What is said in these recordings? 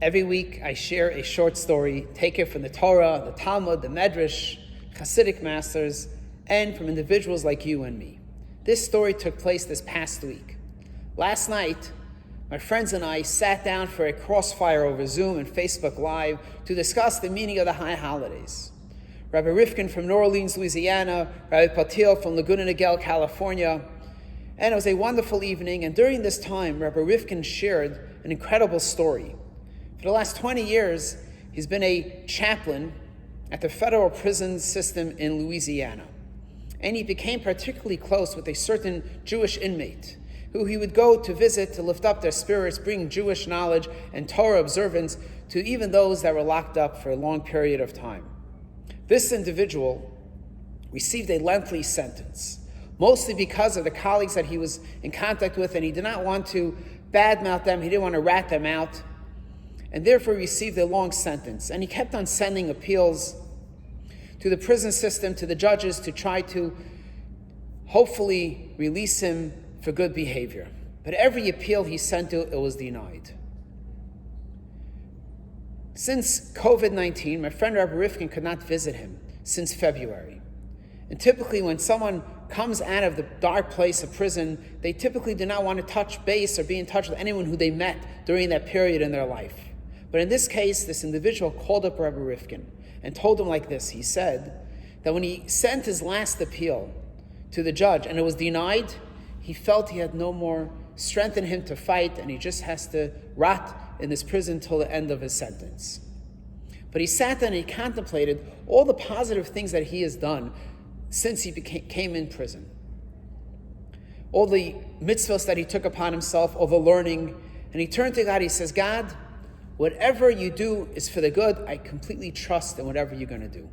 Every week I share a short story, taken from the Torah, the Talmud, the Medrash, Hasidic masters, and from individuals like you and me. This story took place this past week. Last night, my friends and I sat down for a crossfire over Zoom and Facebook Live to discuss the meaning of the high holidays. Rabbi Rivkin from New Orleans, Louisiana, Rabbi Patil from Laguna Niguel, California. And it was a wonderful evening, and during this time, Rabbi Rivkin shared an incredible story. For the last 20 years, he's been a chaplain at the federal prison system in Louisiana. And he became particularly close with a certain Jewish inmate who he would go to visit to lift up their spirits, bring Jewish knowledge and Torah observance to even those that were locked up for a long period of time. This individual received a lengthy sentence, mostly because of the colleagues that he was in contact with, and he did not want to badmouth them, he didn't want to rat them out, and therefore received a long sentence. And he kept on sending appeals to the prison system, to the judges, to try to hopefully release him for good behavior. But every appeal he sent to, it was denied. Since COVID-19, my friend Rabbi Rivkin could not visit him since February. And typically when someone comes out of the dark place of prison, they typically do not want to touch base or be in touch with anyone who they met during that period in their life. But in this case, this individual called up Rabbi Rivkin and told him like this. He said that when he sent his last appeal to the judge and it was denied, he felt he had no more strength in him to fight, and he just has to rot in this prison till the end of his sentence. But he sat there and he contemplated all the positive things that he has done since he came in prison. All the mitzvahs that he took upon himself, all the learning, and he turned to God, he says, God, whatever you do is for the good. I completely trust in whatever you're going to do.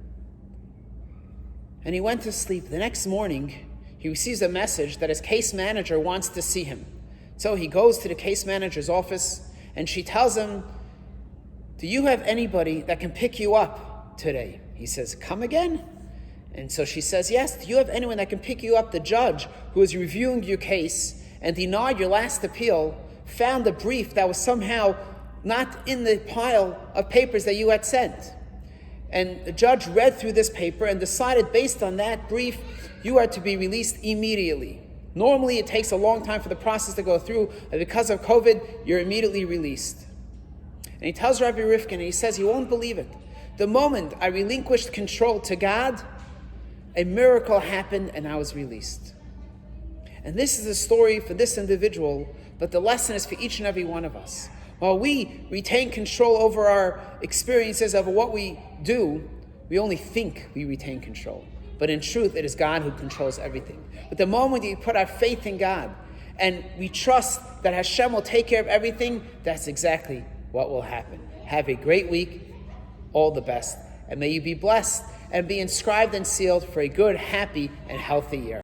And he went to sleep. The next morning, he receives a message that his case manager wants to see him. So he goes to the case manager's office, and she tells him, do you have anybody that can pick you up today? He says, come again? And so she says, yes, do you have anyone that can pick you up? The judge who is reviewing your case and denied your last appeal found a brief that was somehow not in the pile of papers that you had sent. And the judge read through this paper and decided based on that brief, you are to be released immediately. Normally it takes a long time for the process to go through, but because of COVID, you're immediately released. And he tells Rabbi Rivkin, and he says, you won't believe it. The moment I relinquished control to God, a miracle happened and I was released. And this is a story for this individual, but the lesson is for each and every one of us. While we retain control over our experiences, over what we do, we only think we retain control. But in truth, it is God who controls everything. But the moment we put our faith in God and we trust that Hashem will take care of everything, that's exactly what will happen. Have a great week. All the best. And may you be blessed and be inscribed and sealed for a good, happy, and healthy year.